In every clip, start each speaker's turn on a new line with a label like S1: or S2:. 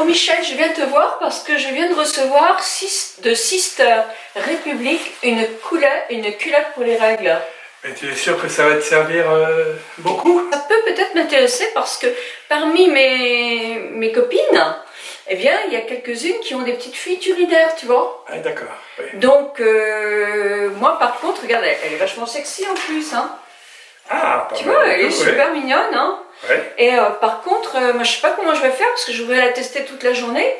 S1: Oh Michel, je viens te voir parce que je viens de recevoir de Sister République une culotte pour les règles.
S2: Et tu es sûr que ça va te servir beaucoup?
S1: Ça peut peut-être m'intéresser parce que parmi mes copines, eh bien, il y a quelques-unes qui ont des petites fuites urinaires, tu vois.
S2: Ah d'accord, oui.
S1: Donc, moi par contre, regarde, elle est vachement sexy en plus, hein.
S2: Ah,
S1: tu vois, elle est super mignonne, hein.
S2: Ouais.
S1: Et par contre, moi je sais pas comment je vais faire parce que je voudrais la tester toute la journée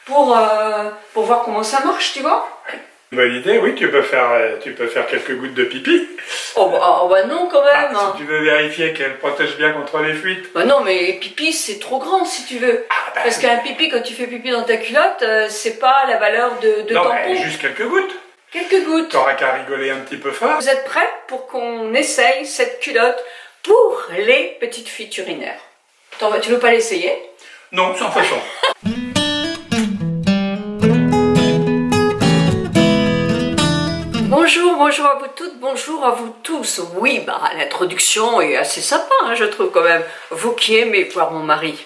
S1: pour voir comment ça marche, tu vois.
S2: Bonne idée, oui, tu peux faire quelques gouttes de pipi.
S1: Oh bah non quand même.
S2: Ah, si tu veux vérifier qu'elle protège bien contre les fuites.
S1: Bah non, mais pipi c'est trop grand si tu veux.
S2: Ah, bah,
S1: parce qu'un pipi, quand tu fais pipi dans ta culotte, c'est pas la valeur de
S2: non,
S1: tampon.
S2: juste quelques gouttes.
S1: Quelques gouttes.
S2: T'auras qu'à rigoler un petit peu fort.
S1: Vous êtes prêts pour qu'on essaye cette culotte pour les petites fuites urinaires? Tu veux pas l'essayer?
S2: Non, sans façon.
S1: Bonjour à vous toutes, bonjour à vous tous. Oui, bah l'introduction est assez sympa, hein, je trouve quand même. Vous qui aimez voir mon mari.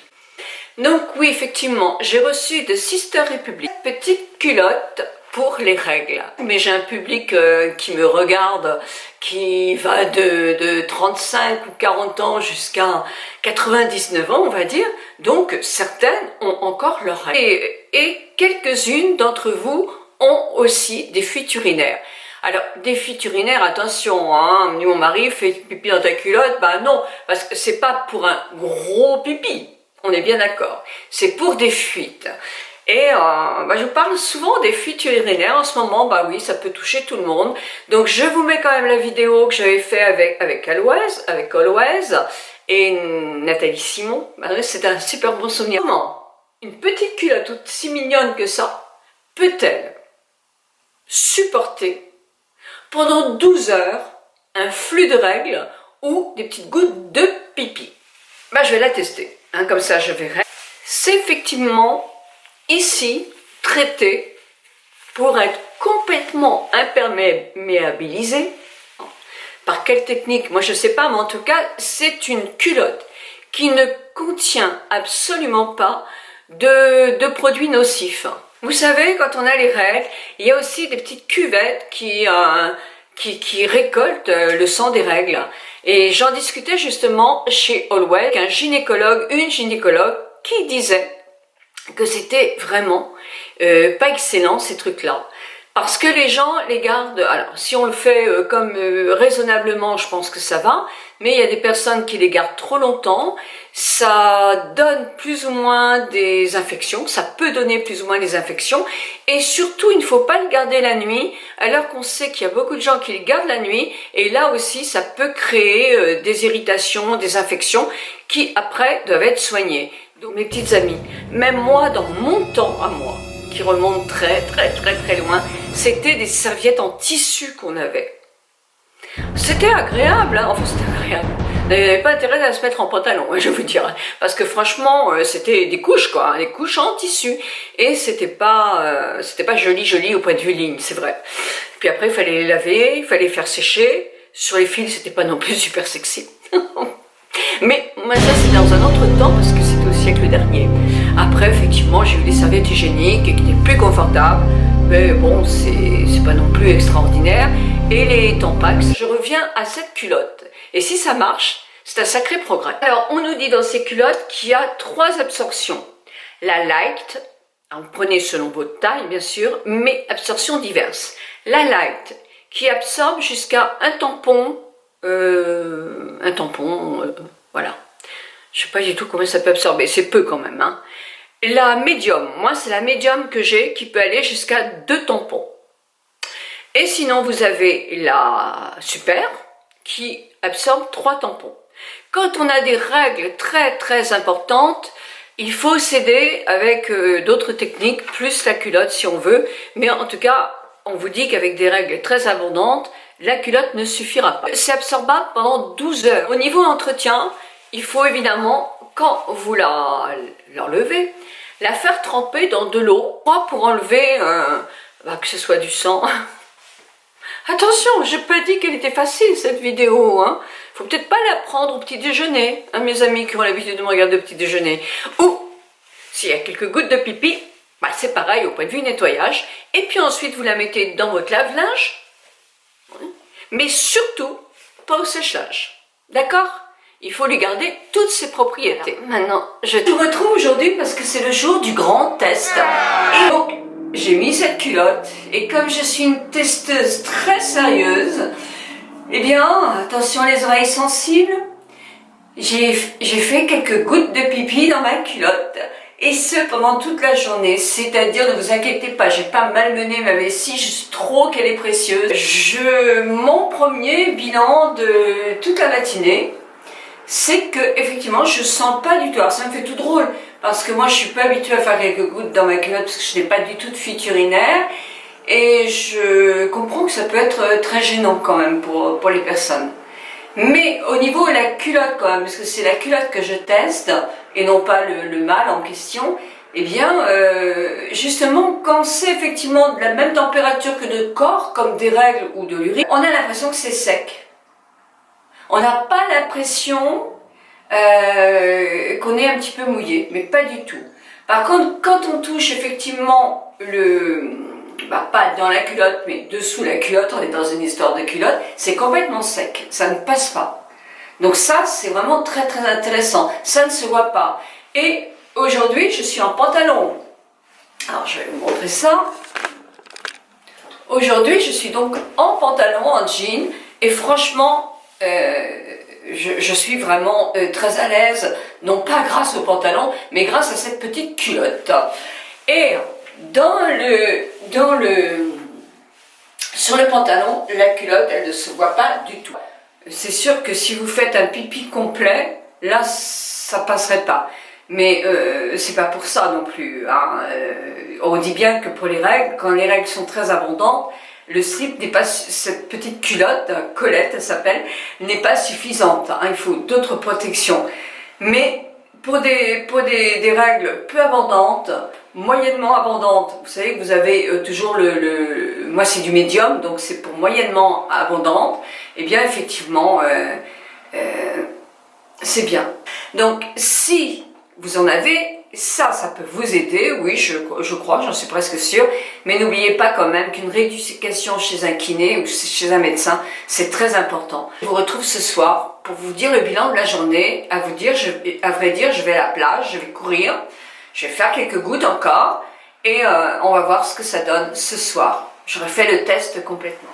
S1: Donc oui, effectivement, j'ai reçu de Sister République une petite culotte pour les règles. Mais j'ai un public qui me regarde, qui va de 35 ou 40 ans jusqu'à 99 ans, on va dire. Donc certaines ont encore leurs règles. Et quelques-unes d'entre vous ont aussi des fuites urinaires. Alors, des fuites urinaires, attention, hein, mon mari fait pipi dans ta culotte, bah non, parce que c'est pas pour un gros pipi, on est bien d'accord, c'est pour des fuites. Et je vous parle souvent des fuites urinaires en ce moment, bah oui, ça peut toucher tout le monde. Donc je vous mets quand même la vidéo que j'avais fait avec Aloise et Nathalie Simon, bah, c'est un super bon souvenir. Comment une petite culotte aussi mignonne que ça peut-elle supporter pendant 12 heures un flux de règles ou des petites gouttes de pipi? Bah, je vais la tester, hein, comme ça je verrai. C'est effectivement ici traité pour être complètement imperméabilisé. Par quelle technique? Moi je sais pas, mais en tout cas c'est une culotte qui ne contient absolument pas de produits nocifs. Vous savez, quand on a les règles, il y a aussi des petites cuvettes qui récoltent le sang des règles. Et j'en discutais justement chez Allwell, une gynécologue qui disait que c'était vraiment pas excellent ces trucs-là. Parce que les gens les gardent, alors si on le fait comme raisonnablement, je pense que ça va, mais il y a des personnes qui les gardent trop longtemps, ça donne plus ou moins des infections, ça peut donner plus ou moins des infections, et surtout il ne faut pas le garder la nuit, alors qu'on sait qu'il y a beaucoup de gens qui le gardent la nuit, et là aussi ça peut créer des irritations, des infections, qui après doivent être soignées. Donc mes petites amies, même moi dans mon temps à moi, qui remonte très loin, c'était des serviettes en tissu qu'on avait. C'était agréable, hein, enfin c'était agréable. Il n'y avait pas intérêt à se mettre en pantalon, je vous dire, parce que franchement, c'était des couches quoi, des couches en tissu, et c'était pas joli au point de vue ligne, c'est vrai. Puis après, il fallait les laver, il fallait les faire sécher. Sur les fils, c'était pas non plus super sexy. Mais moi, ça c'est dans un autre temps, parce que c'était au siècle dernier. Après, effectivement, j'ai eu des serviettes hygiéniques qui étaient plus confortables, mais bon, c'est pas non plus extraordinaire. Et les Tampax, je reviens à cette culotte. Et si ça marche, c'est un sacré progrès. Alors, on nous dit dans ces culottes qu'il y a 3 absorptions. La light, vous prenez selon votre taille, bien sûr, mais absorptions diverses. La light, qui absorbe jusqu'à un tampon, voilà. Je sais pas du tout combien ça peut absorber, c'est peu quand même, hein. La médium, moi c'est la médium que j'ai qui peut aller jusqu'à 2 tampons. Et sinon vous avez la super qui absorbe 3 tampons. Quand on a des règles très importantes, il faut s'aider avec d'autres techniques, plus la culotte si on veut. Mais en tout cas, on vous dit qu'avec des règles très abondantes, la culotte ne suffira pas. C'est absorbable pendant 12 heures. Au niveau entretien, il faut évidemment, quand vous l'enlevez, la faire tremper dans de l'eau pour enlever, que ce soit du sang. Attention, je n'ai pas dit qu'elle était facile cette vidéo, hein. Faut peut-être pas la prendre au petit déjeuner, hein, mes amis qui ont l'habitude de me regarder au petit déjeuner. Ou s'il y a quelques gouttes de pipi, bah, c'est pareil au point de vue nettoyage. Et puis ensuite, vous la mettez dans votre lave-linge, mais surtout, pas au séchage. D'accord? Il faut lui garder toutes ses propriétés. Maintenant, je vous retrouve aujourd'hui parce que c'est le jour du grand test. Et donc, j'ai mis cette culotte, et comme je suis une testeuse très sérieuse, eh bien, attention les oreilles sensibles, j'ai fait quelques gouttes de pipi dans ma culotte, et ce pendant toute la journée, c'est-à-dire, ne vous inquiétez pas, j'ai pas malmené ma vessie, je trouve qu'elle est précieuse. Mon premier bilan de toute la matinée, c'est que effectivement je sens pas du tout, alors ça me fait tout drôle, parce que moi je suis pas habituée à faire quelques gouttes dans ma culotte, parce que je n'ai pas du tout de fuite urinaire, et je comprends que ça peut être très gênant quand même pour les personnes. Mais au niveau de la culotte quand même, parce que c'est la culotte que je teste, et non pas le mâle en question, eh bien, justement, quand c'est effectivement de la même température que notre corps, comme des règles ou de l'urine, on a l'impression que c'est sec. On n'a pas l'impression qu'on est un petit peu mouillé, mais pas du tout. Par contre, quand on touche effectivement pas dans la culotte, mais dessous la culotte, on est dans une histoire de culotte, c'est complètement sec, ça ne passe pas. Donc ça, c'est vraiment très très intéressant, ça ne se voit pas. Et aujourd'hui, je suis en pantalon. Alors, je vais vous montrer ça. Aujourd'hui, je suis donc en pantalon, en jean, et franchement, je suis vraiment très à l'aise, non pas grâce au pantalon, mais grâce à cette petite culotte. Et sur le pantalon, la culotte, elle ne se voit pas du tout. C'est sûr que si vous faites un pipi complet, là, ça passerait pas. Mais c'est pas pour ça non plus. Hein. On dit bien que pour les règles, quand les règles sont très abondantes, le slip n'est pas, cette petite culotte, Colette elle s'appelle, n'est pas suffisante. Hein, il faut d'autres protections. Mais pour des règles peu abondantes, moyennement abondantes, vous savez que vous avez toujours moi c'est du médium, donc c'est pour moyennement abondante, et bien effectivement, c'est bien. Donc si vous en avez, ça peut vous aider, oui, je crois, j'en suis presque sûre, mais n'oubliez pas quand même qu'une rééducation chez un kiné ou chez un médecin, c'est très important. Je vous retrouve ce soir pour vous dire le bilan de la journée, à vrai dire, je vais à la plage, je vais courir, je vais faire quelques gouttes encore, et on va voir ce que ça donne ce soir. Je refais le test complètement.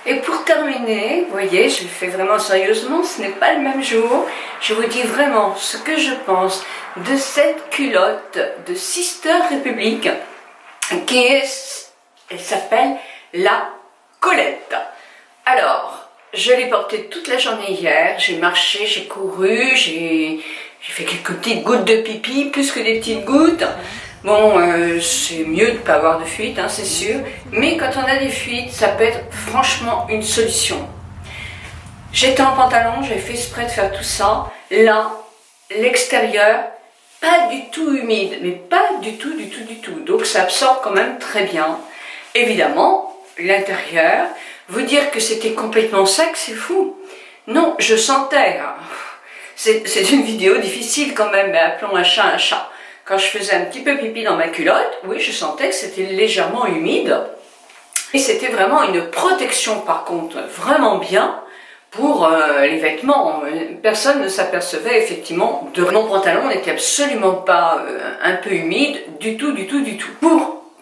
S1: Et pour terminer, vous voyez, je le fais vraiment sérieusement, ce n'est pas le même jour. Je vous dis vraiment ce que je pense de cette culotte de Sister Republic, elle s'appelle la Colette. Alors, je l'ai portée toute la journée hier, j'ai marché, j'ai couru, j'ai fait quelques petites gouttes de pipi, plus que des petites gouttes. Bon, c'est mieux de ne pas avoir de fuite, hein, c'est sûr, mais quand on a des fuites, ça peut être franchement une solution. J'étais en pantalon, j'ai fait exprès de faire tout ça. Là, l'extérieur, pas du tout humide, mais pas du tout. Donc ça absorbe quand même très bien. Évidemment, l'intérieur, vous dire que c'était complètement sec, c'est fou. Non, je sentais, hein. C'est une vidéo difficile quand même, mais appelons un chat un chat. Quand je faisais un petit peu pipi dans ma culotte, oui, je sentais que c'était légèrement humide. Et c'était vraiment une protection, par contre, vraiment bien pour les vêtements. Personne ne s'apercevait effectivement de mon pantalon n'était absolument pas un peu humide, du tout.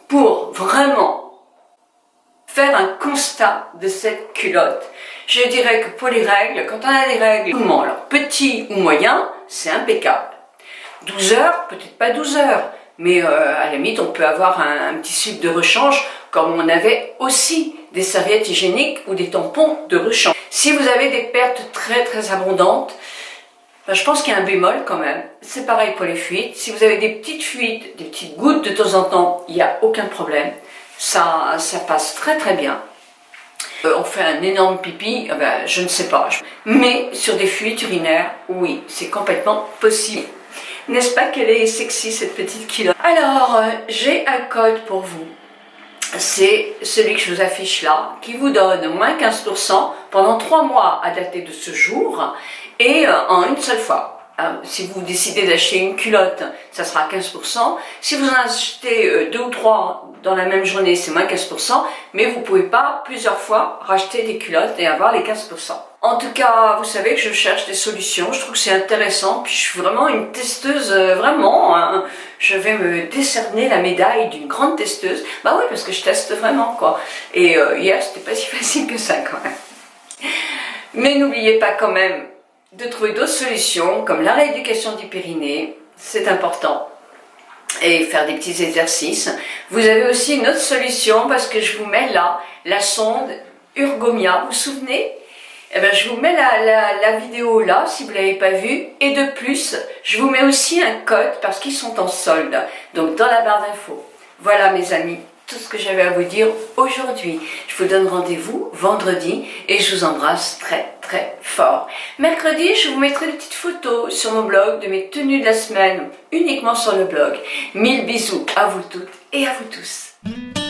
S1: Pour vraiment faire un constat de cette culotte, je dirais que pour les règles, quand on a des règles, alors petit ou moyen, c'est impeccable. 12 heures, peut-être pas 12 heures, mais à la limite on peut avoir un petit slip de rechange, comme on avait aussi des serviettes hygiéniques ou des tampons de rechange. Si vous avez des pertes très abondantes, ben, je pense qu'il y a un bémol quand même. C'est pareil pour les fuites. Si vous avez des petites fuites, des petites gouttes de temps en temps, il n'y a aucun problème. Ça passe très bien. On fait un énorme pipi, ben, je ne sais pas. Mais sur des fuites urinaires, oui, c'est complètement possible. N'est-ce pas qu'elle est sexy cette petite culotte? Alors, j'ai un code pour vous. C'est celui que je vous affiche là, qui vous donne moins 15% pendant 3 mois à dater de ce jour et en une seule fois. Si vous décidez d'acheter une culotte, ça sera 15%. Si vous en achetez 2 ou 3 dans la même journée, c'est moins 15%. Mais vous pouvez pas plusieurs fois racheter des culottes et avoir les 15%. En tout cas, vous savez que je cherche des solutions. Je trouve que c'est intéressant. Puis je suis vraiment une testeuse, vraiment. Hein. Je vais me décerner la médaille d'une grande testeuse. Bah oui, parce que je teste vraiment, quoi. Et hier, c'était pas si facile que ça, quand même. Mais n'oubliez pas quand même de trouver d'autres solutions, comme la rééducation du périnée, c'est important, et faire des petits exercices. Vous avez aussi une autre solution, parce que je vous mets là, la sonde Urgomia, vous vous souvenez? Eh bien, je vous mets la vidéo là, si vous ne l'avez pas vue, et de plus, je vous mets aussi un code, parce qu'ils sont en solde, donc dans la barre d'infos. Voilà mes amis, tout ce que j'avais à vous dire aujourd'hui. Je vous donne rendez-vous vendredi et je vous embrasse très très fort. Mercredi, je vous mettrai des petites photos sur mon blog de mes tenues de la semaine, uniquement sur le blog. 1000 bisous à vous toutes et à vous tous.